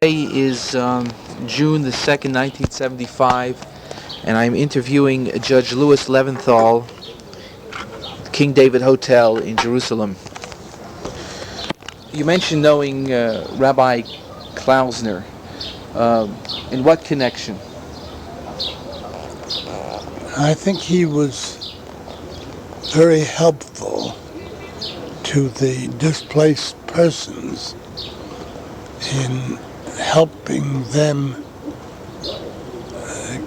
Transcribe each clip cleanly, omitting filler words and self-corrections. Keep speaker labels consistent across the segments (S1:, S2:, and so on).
S1: Today is June the 2nd, 1975, and I'm interviewing Judge Louis Levinthal, King David Hotel in Jerusalem. You mentioned knowing Rabbi Klausner. In what connection?
S2: I think he was very helpful to the displaced persons in helping them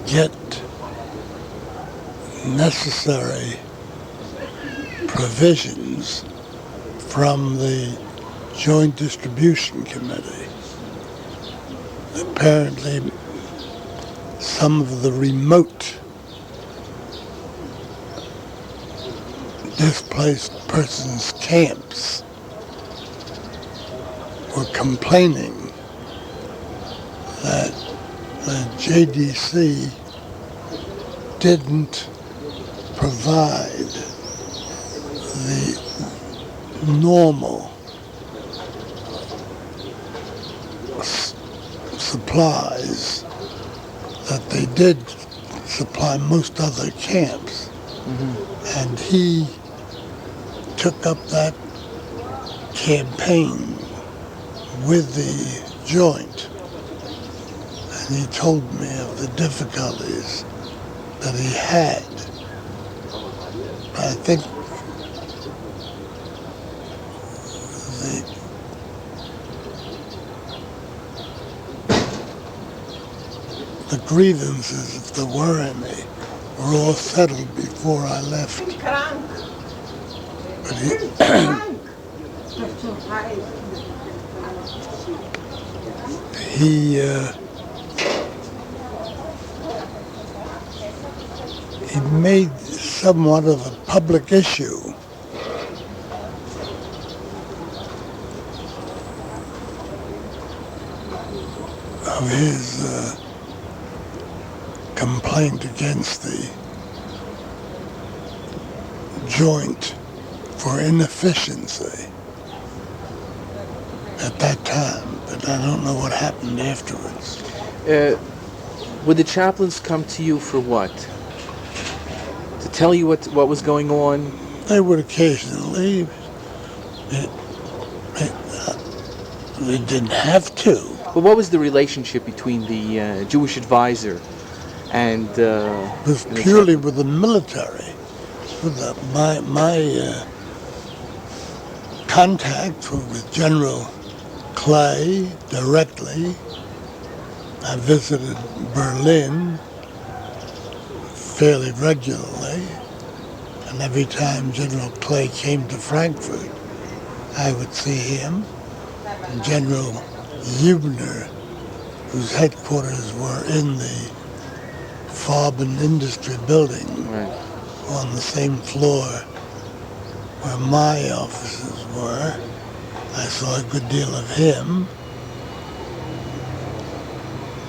S2: get necessary provisions from the Joint Distribution Committee. Apparently, some of the remote displaced persons camps were complaining that the JDC didn't provide the normal supplies that they did supply most other camps. Mm-hmm. And he took up that campaign with the Joint, and he told me of the difficulties that he had. I think the grievances, if there were any, were all settled before I left. But he made somewhat of a public issue of his complaint against the Joint for inefficiency at that time, but I don't know what happened afterwards.
S1: Would the chaplains come to you for what? To tell you what was going on?
S2: They would occasionally. They didn't have to.
S1: But what was the relationship between the Jewish advisor and
S2: it was purely with the military. With my contacts were with General Clay directly. I visited Berlin fairly regularly, and every time General Clay came to Frankfurt, I would see him. And General Hubner, whose headquarters were in the Farben Industry Building, right, on the same floor where my offices were. I saw a good deal of him.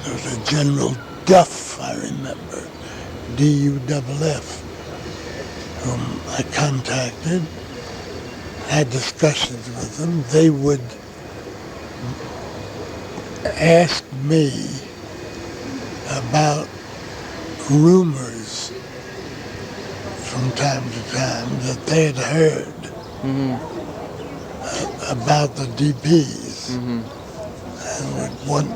S2: There was a General Duff, I remember, D-U-F-F, whom I contacted, had discussions with them. They would ask me about rumors from time to time that they had heard about the DPs, and would want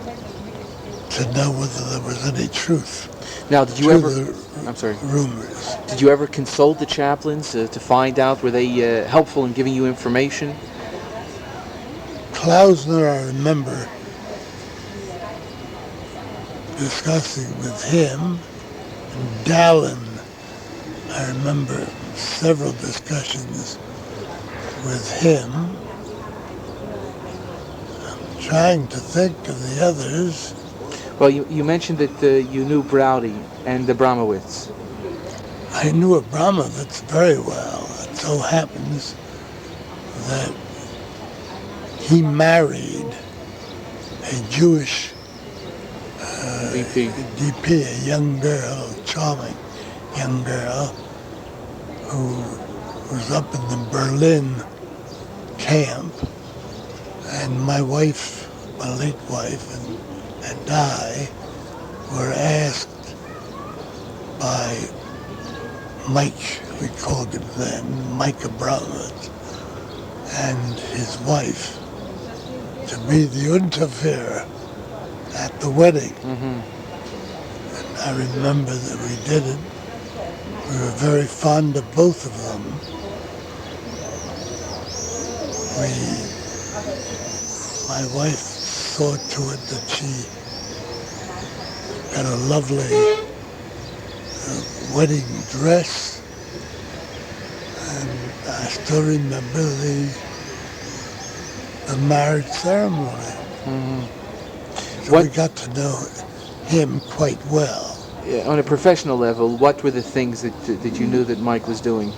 S2: to know whether there was any truth.
S1: Now, did you ever? I'm sorry.
S2: Rumors.
S1: Did you ever consult the chaplains to find out, were they helpful in giving you information?
S2: Klausner, I remember discussing with him, and Dallin, I remember several discussions with him. I'm trying to think of the others.
S1: Well, you mentioned that you knew Browdy and Abramowitz.
S2: I knew Abramowitz very well. It so happens that he married a Jewish DP, a young girl, a charming young girl, who was up in the Berlin camp, and my wife my late wife and I were asked by Mike, we called him then, Mike Abraham, and his wife to be the interviewer at the wedding. And I remember that we did it. We were very fond of both of them. My wife saw to it that she got a lovely wedding dress, and I still remember the marriage ceremony. So we got to know him quite well.
S1: On a professional level, what were the things that you knew that Mike was doing?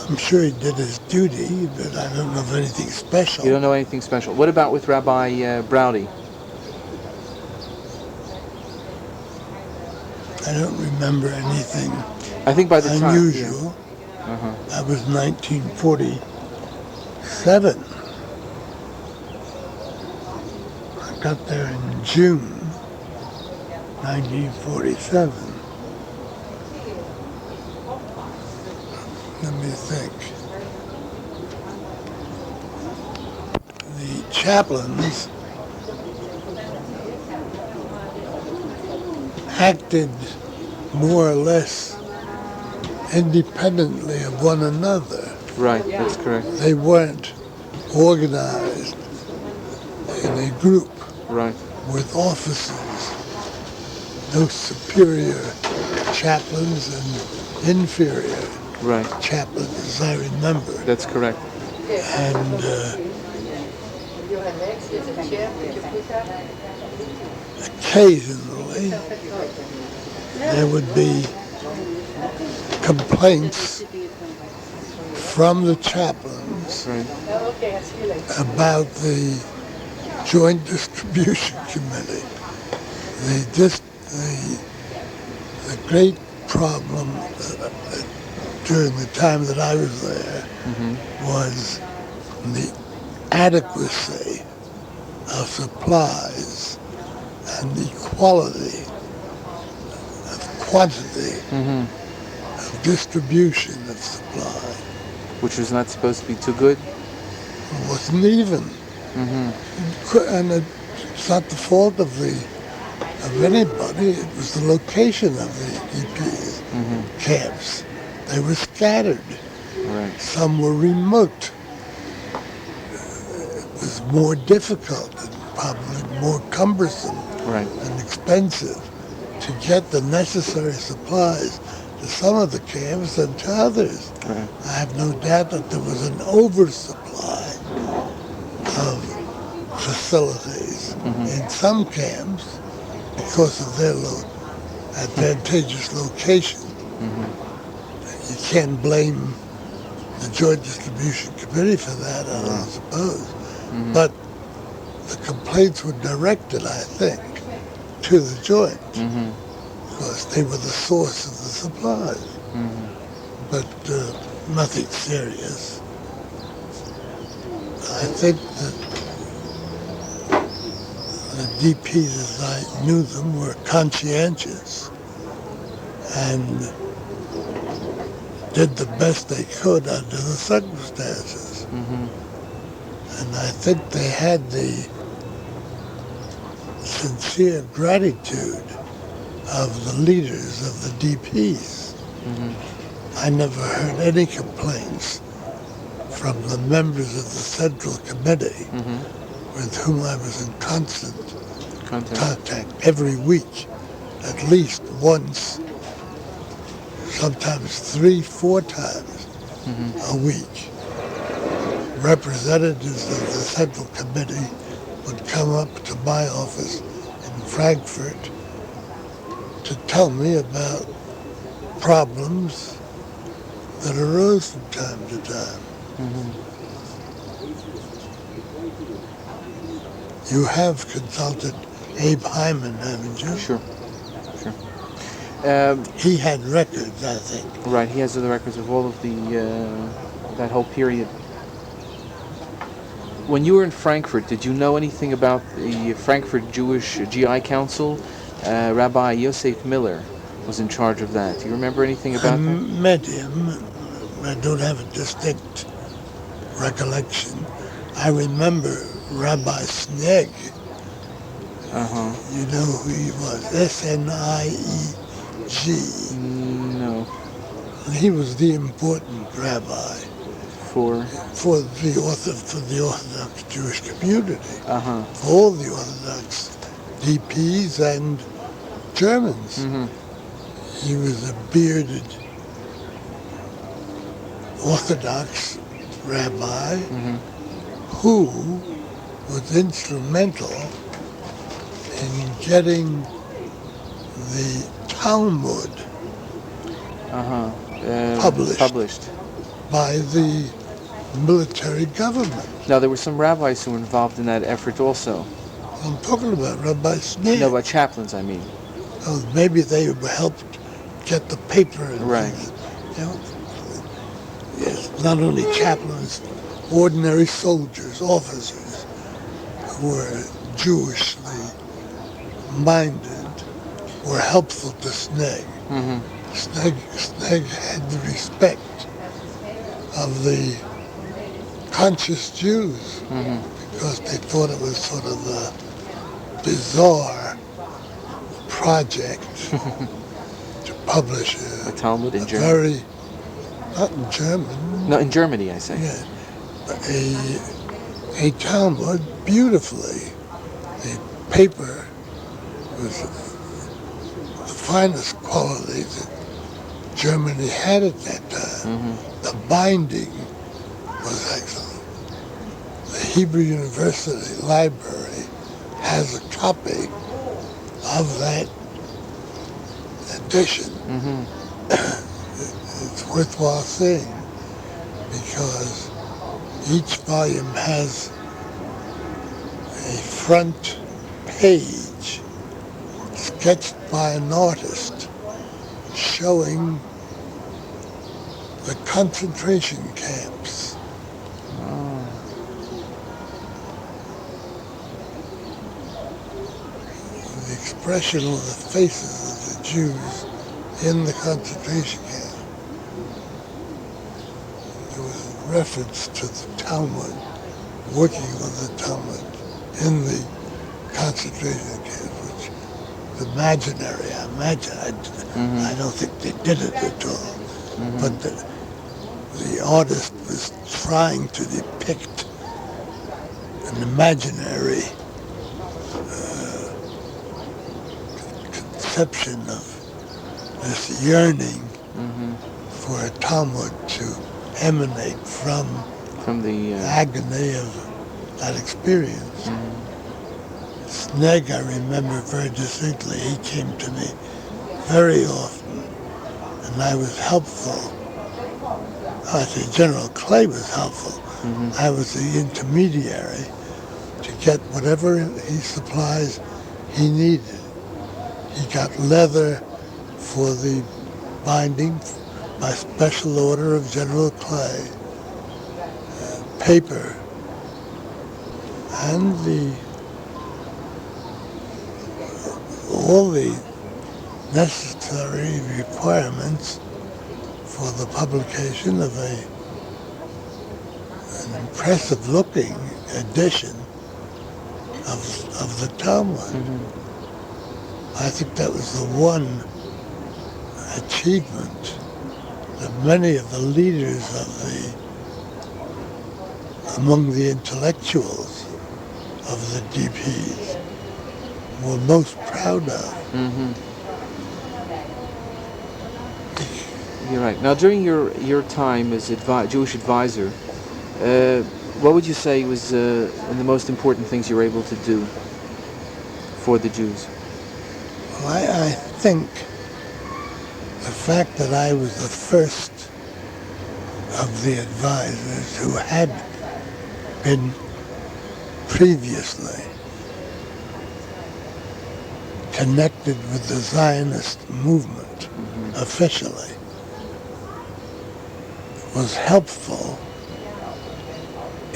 S2: I'm sure he did his duty, but I don't know of anything special.
S1: You don't know anything special. What about with Rabbi Browdy?
S2: I don't remember anything
S1: I think by the
S2: unusual.
S1: time,
S2: That was 1947. I got there in June 1947. Let me think. The chaplains acted more or less independently of one another.
S1: Right, that's correct.
S2: They weren't organized in a group
S1: Right.
S2: with officers, no superior chaplains and inferior chaplains, as I remember.
S1: That's correct.
S2: And occasionally there would be complaints from the chaplains about the Joint Distribution Committee. The great problem during the time that I was there was the adequacy of supplies and the quality of quantity of distribution of supply.
S1: Which was not supposed to be too good?
S2: It wasn't even. And it's not the fault of anybody. It was the location of the EPs camps. They were scattered.
S1: Right.
S2: Some were remote. It was more difficult and probably more cumbersome and expensive to get the necessary supplies to some of the camps than to others.
S1: Right.
S2: I have no doubt that there was an oversupply of facilities in some camps because of their advantageous location. You can't blame the Joint Distribution Committee for that, I don't suppose. But the complaints were directed, I think, to the Joint because they were the source of the supplies. But nothing serious. I think that the DPs, as I knew them, were conscientious and did the best they could under the circumstances. And I think they had the sincere gratitude of the leaders of the DPs. I never heard any complaints from the members of the Central Committee with whom I was in constant contact every week, at least once, sometimes 3-4 times a week. Representatives of the Central Committee would come up to my office in Frankfurt to tell me about problems that arose from time to time. You have consulted Abe Hyman, haven't you?
S1: Sure.
S2: He had records, I think.
S1: Right, he has the records of all of the that whole period. When you were in Frankfurt, did you know anything about the Frankfurt Jewish GI Council? Rabbi Yosef Miller was in charge of that. Do you remember anything about that?
S2: I met him. I don't have a distinct recollection. I remember Rabbi Sneg.
S1: Uh-huh.
S2: You know who he was? S-N-I-E-G.
S1: No.
S2: He was the important rabbi
S1: For
S2: the Orthodox Jewish community,
S1: uh-huh.
S2: for all the Orthodox DPs and Germans.
S1: Mm-hmm.
S2: He was a bearded Orthodox rabbi
S1: Mm-hmm.
S2: who was instrumental in getting the Talmud
S1: Uh-huh.
S2: published by the military government.
S1: Now, there were some rabbis who were involved in that effort also.
S2: I'm talking about Rabbi Snee.
S1: No, but chaplains, I mean.
S2: Oh, maybe they helped get the paper and
S1: Right.
S2: things. You know, yes, not only chaplains, ordinary soldiers, officers who were Jewishly minded were helpful to Sneg.
S1: Mm-hmm.
S2: Sneg had the respect of the conscious Jews
S1: Mm-hmm.
S2: because they thought it was sort of a bizarre project to publish
S1: A Talmud in German.
S2: very, not in German,
S1: No, in Germany, I say.
S2: yeah, but a Talmud beautifully. The paper was the finest quality that Germany had at that time.
S1: Mm-hmm.
S2: The binding was excellent. The Hebrew University Library has a copy of that edition.
S1: Mm-hmm.
S2: It's worthwhile seeing because each volume has a front page sketched by an artist showing the concentration camps.
S1: Oh.
S2: The expression on the faces of the Jews in the concentration camp. There was a reference to the Talmud, working on the Talmud in the concentration camp, which is imaginary. I don't think they did it at all.
S1: Mm-hmm.
S2: But the artist was trying to depict an imaginary conception of this yearning
S1: Mm-hmm.
S2: for a Talmud to emanate from
S1: the
S2: agony of that experience.
S1: Mm-hmm.
S2: Sneg, I remember very distinctly, he came to me very often, and I was helpful. I say General Clay was helpful.
S1: Mm-hmm.
S2: I was the intermediary to get whatever supplies he needed. He got leather for the binding by special order of General Clay, paper, and all the necessary requirements for the publication of an impressive-looking edition of the Talmud.
S1: Mm-hmm.
S2: I think that was the one achievement that many of the leaders among the intellectuals of the DPs were most proud of.
S1: Mm-hmm. You're right. Now, during your time as Jewish advisor, what would you say was the most important things you were able to do for the Jews?
S2: Well, I think the fact that I was the first of the advisors who had been previously connected with the Zionist movement officially, was helpful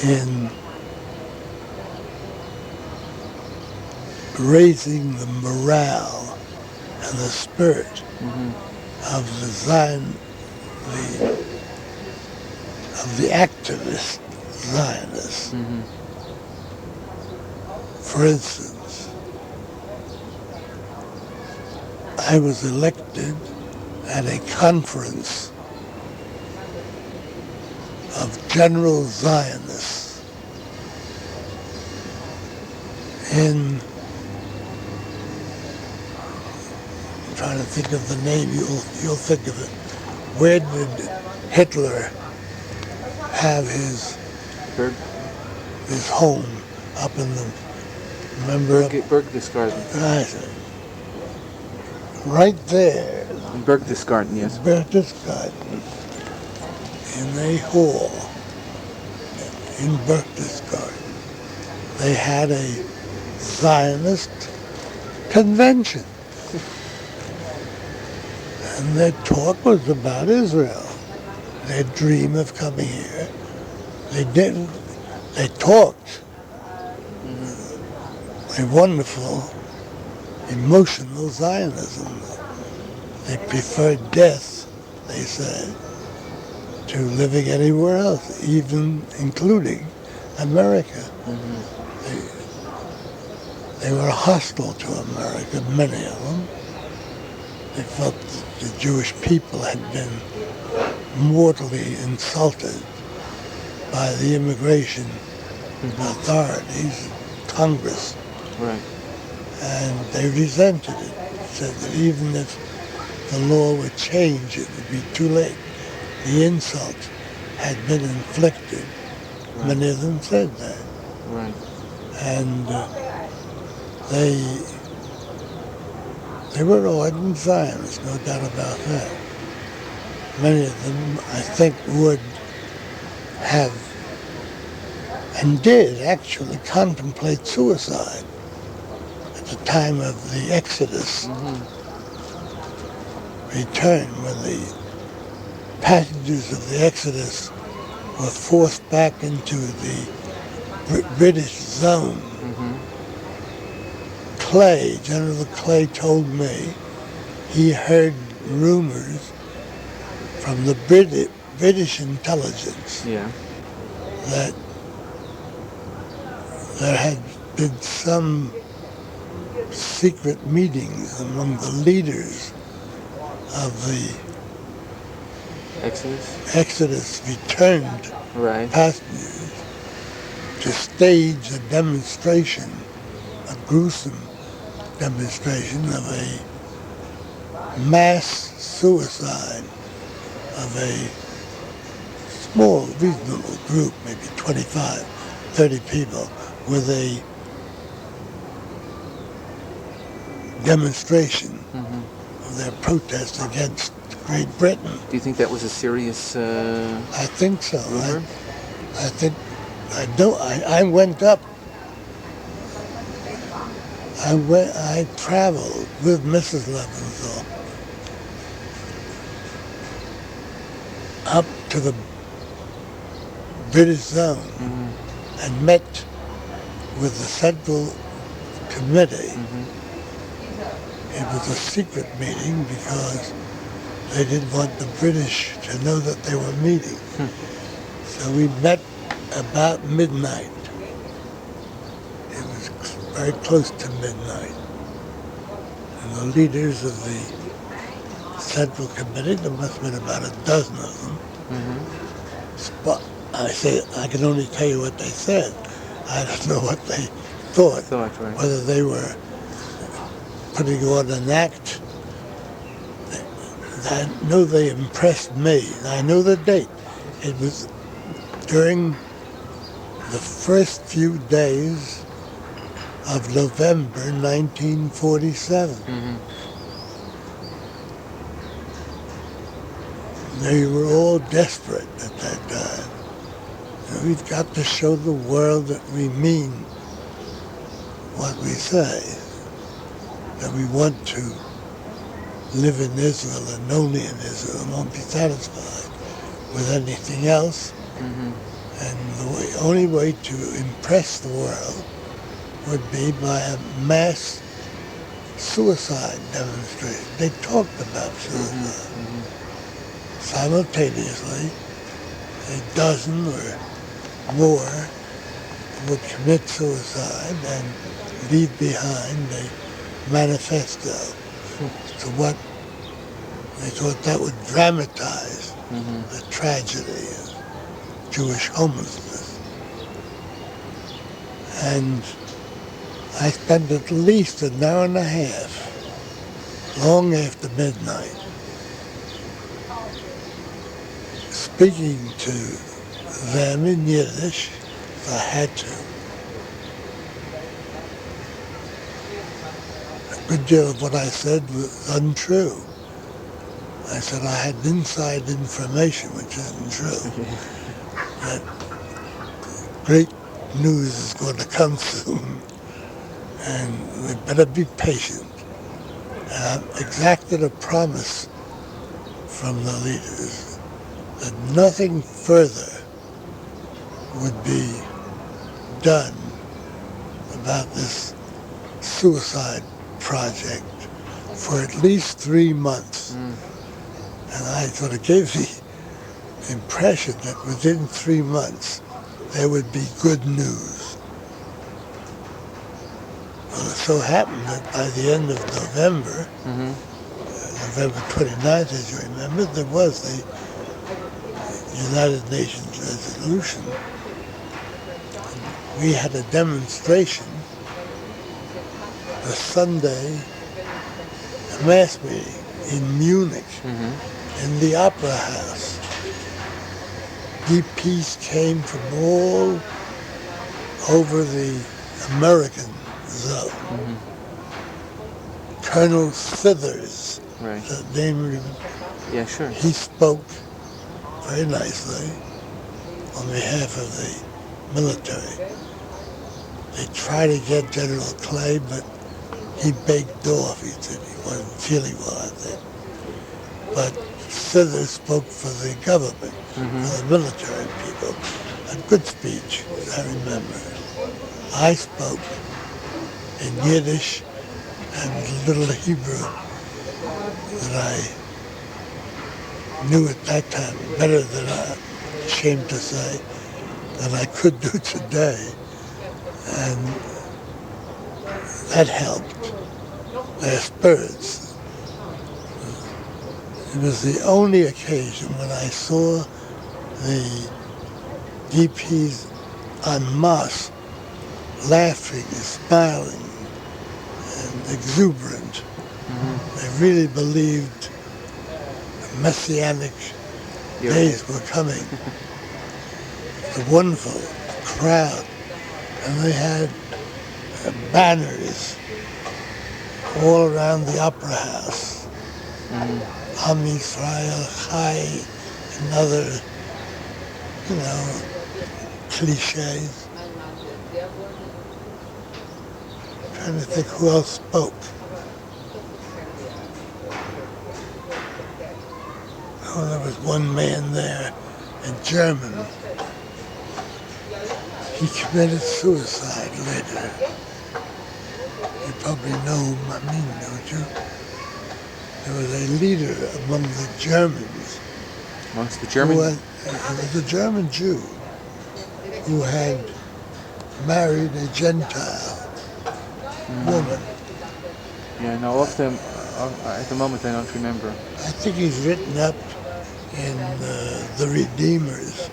S2: in raising the morale and the spirit of the activist Zionists. For instance, I was elected at a conference of general Zionists in, I'm trying to think of the name, you'll think of it. Where did Hitler have his home? Up in the, remember?
S1: Berchtesgaden.
S2: Right there.
S1: In Berchtesgaden, yes.
S2: Berchtesgaden. In a hall in Berchtesgaden. They had a Zionist convention. And their talk was about Israel. Their dream of coming here. They didn't. They talked. A wonderful, emotional Zionism. They preferred death, they said, to living anywhere else, even including America. They were hostile to America, many of them. They felt that the Jewish people had been mortally insulted by the immigration authorities, Congress.
S1: Right.
S2: And they resented it. Said that even if the law would change, it would be too late. The insult had been inflicted. Right. Many of them said that.
S1: Right.
S2: And they were ardent Zionists, no doubt about that. Many of them, I think, would have, and did actually, contemplate suicide at the time of the Exodus. Return, when the passengers of the Exodus were forced back into the British zone. General Clay told me he heard rumors from the British intelligence that there had been some secret meetings among the leaders of the Exodus returned passengers to stage a demonstration, a gruesome demonstration of a mass suicide of a small, reasonable group, maybe 25, 30 people, with a demonstration of their protest against Great Britain.
S1: Do you think that was a serious
S2: I think so.
S1: rumor?
S2: I went up. I traveled with Mrs. Levinthal up to the British zone and met with the Central Committee. It was a secret meeting because they didn't want the British to know that they were meeting. So we met about midnight. It was very close to midnight. And the leaders of the Central Committee, there must have been about a dozen of them. I can only tell you what they said. I don't know what they thought. Whether they were putting on an act. I know they impressed me. I know the date. It was during the first few days of November 1947. They were all desperate at that time. And we've got to show the world that we mean what we say, that we want to live in Israel and only in Israel and won't be satisfied with anything else. And the only way to impress the world would be by a mass suicide demonstration. They talked about suicide. Simultaneously, a dozen or more would commit suicide and leave behind a manifesto to what they thought that would dramatize the tragedy of Jewish homelessness. And I spent at least an hour and a half, long after midnight, speaking to them in Yiddish, if I had to. A good deal of what I said was untrue. I said I had inside information, which isn't true, that great news is going to come soon, and we better be patient. And I exacted a promise from the leaders that nothing further would be done about this suicide project for at least 3 months. And I sort of gave the impression that within 3 months there would be good news. Well, it so happened that by the end of November, November 29th, as you remember, there was the United Nations resolution. We had a demonstration the Sunday, a mass meeting in Munich, in the Opera House. DPs came from all over the American zone. Colonel Sithers, the name,
S1: Yeah, sure.
S2: he spoke very nicely on behalf of the military. They tried to get General Clay, but he begged off. He said he wasn't feeling well, I think. But Sithers spoke for the government, for the military people. A good speech, I remember. I spoke in Yiddish and little Hebrew that I knew at that time better than I'm ashamed to say than I could do today. And that helped their spirits. It was the only occasion when I saw the DPs en masse laughing and smiling and exuberant. They really believed messianic days were coming. The wonderful crowd. And they had banners all around the Opera House. Am Yisrael Chai, and other, cliches. I'm trying to think who else spoke. Oh, there was one man there, a German. He committed suicide later. You probably know whom I mean, don't you? There was a leader among the Germans.
S1: Amongst the Germans?
S2: He was a German Jew who had married a Gentile woman.
S1: Yeah, no, at the moment I don't remember.
S2: I think he's written up in The Redeemers.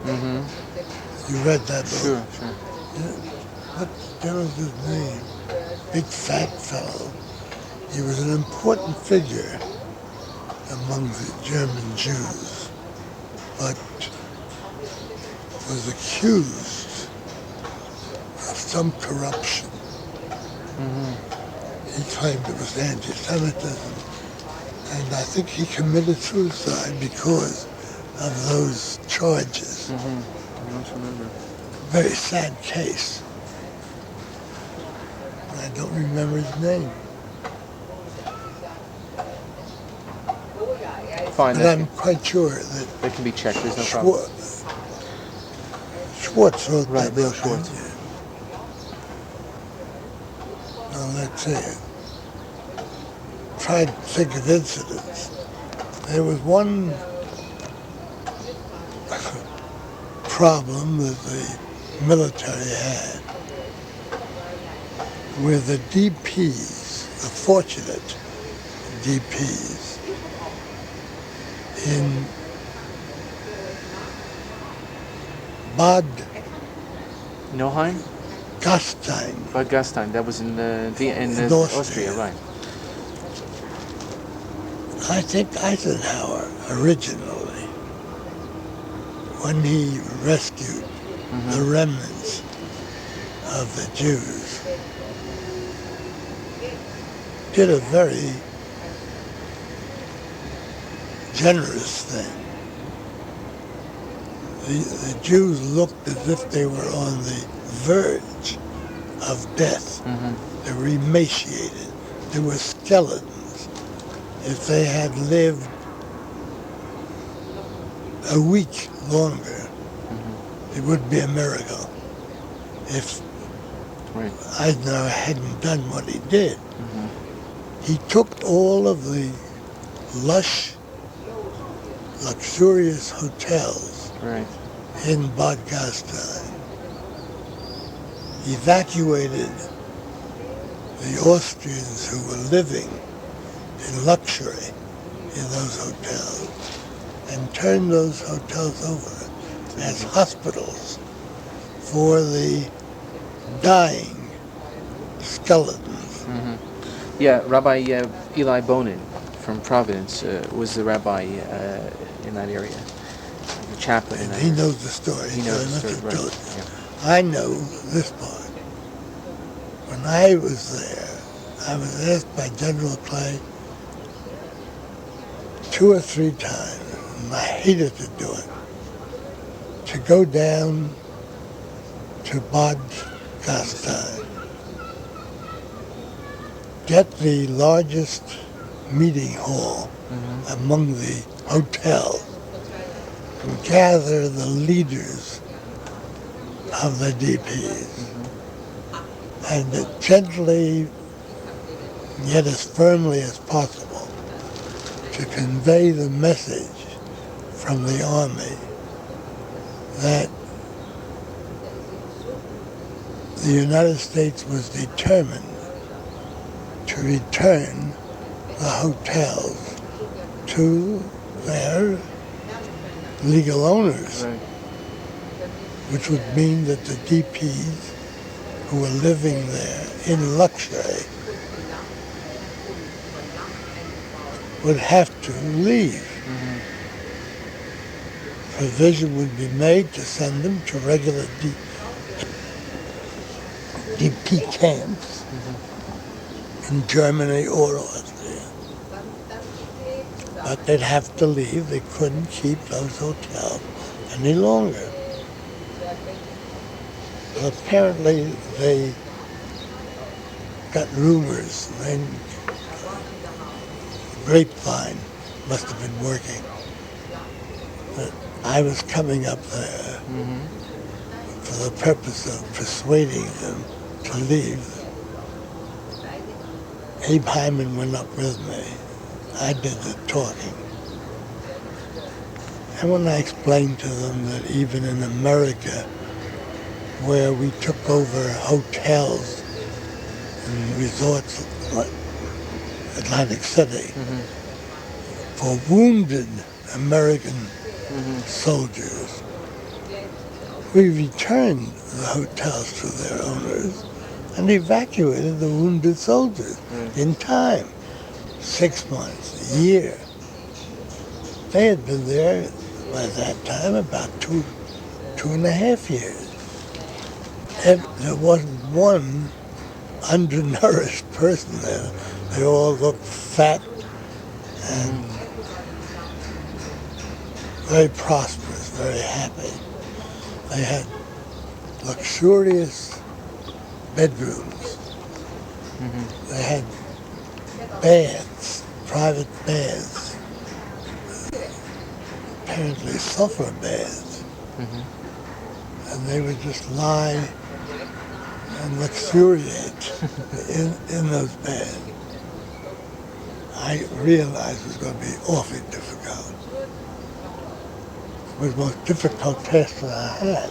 S2: You read that book?
S1: Sure.
S2: What was his name? Big fat fellow. He was an important figure among the German Jews, but was accused of some corruption. He claimed it was anti-Semitism, and I think he committed suicide because of those charges.
S1: I don't remember.
S2: Very sad case. I don't remember his name.
S1: fine.
S2: But I'm quite sure that
S1: That can be checked. There's no problem.
S2: Schwartz wrote
S1: Right,
S2: that
S1: Leo
S2: book.
S1: Schwartz.
S2: Now let's see. Tried to think of incidents. There was one problem that the military had where the DPs, the fortunate DPs in Bad
S1: Nauheim?
S2: Gastein,
S1: Bad Gastein. That was in Austria, right?
S2: I think Eisenhower originally, when he rescued the remnants of the Jews, did a very generous thing. The Jews looked as if they were on the verge of death. They were emaciated. They were skeletons. If they had lived a week longer, it would be a miracle. If Eisenhower hadn't done what he did, he took all of the lush, luxurious hotels in Bad Gastein, evacuated the Austrians who were living in luxury in those hotels, and turned those hotels over as hospitals for the dying skeletons.
S1: Yeah, Rabbi Eli Bonin from Providence was the rabbi in that area, the chaplain in that
S2: He
S1: area.
S2: knows the story.
S1: He knows the story, right. Yeah.
S2: I know this part. When I was there, I was asked by General Clay 2 or 3 times, and I hated to do it, to go down to Bad Gastein, get the largest meeting hall among the hotels, and gather the leaders of the DPs, and gently, yet as firmly as possible, to convey the message from the army that the United States was determined to return the hotels to their legal owners, which would mean that the DPs who were living there in luxury would have to leave. Provision would be made to send them to regular DP camps in Germany or Austria. But they'd have to leave. They couldn't keep those hotels any longer. Well, apparently they got rumors, and grapevine must have been working, that I was coming up there for the purpose of persuading them to leave. Abe Hyman went up with me. I did the talking. And when I explained to them that even in America, where we took over hotels and resorts like Atlantic City for wounded American soldiers, we returned the hotels to their owners and evacuated the wounded soldiers in time. 6 months, a year. They had been there by that time about 2.5 years. And there wasn't one undernourished person there. They all looked fat and very prosperous, very happy. They had luxurious bedrooms. They had baths, private baths. apparently sulfur baths. And they would just lie and luxuriate in those baths. I realized it was going to be awfully difficult. It was the most difficult test that I had,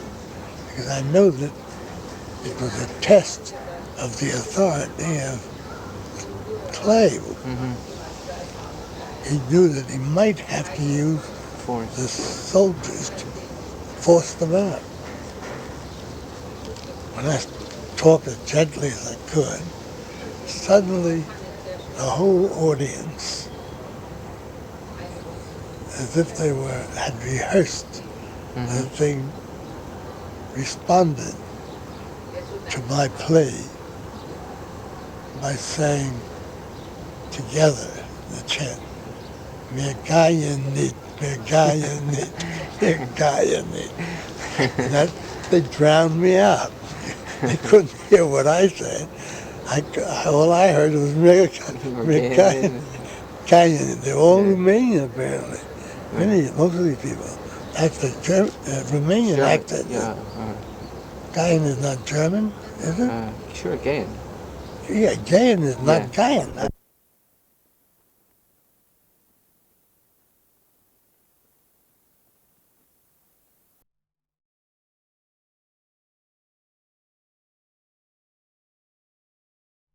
S2: because I know that it was a test of the authority of Clay. He knew that he might have to use the soldiers to force them out. When I talked as gently as I could, suddenly the whole audience, as if they had rehearsed the thing, responded to my plea by saying together the chant, Mergayanit, Mergayanit, Mergayanit. And that, they drowned me out. They couldn't hear what I said. All I heard was Mergayanit. They're all Romanian apparently. Most of these people. That's the Romanian accent.
S1: Yeah.
S2: Gayan is not German, is it?
S1: Sure, Gayan.
S2: Yeah, Gayan is not Gayan.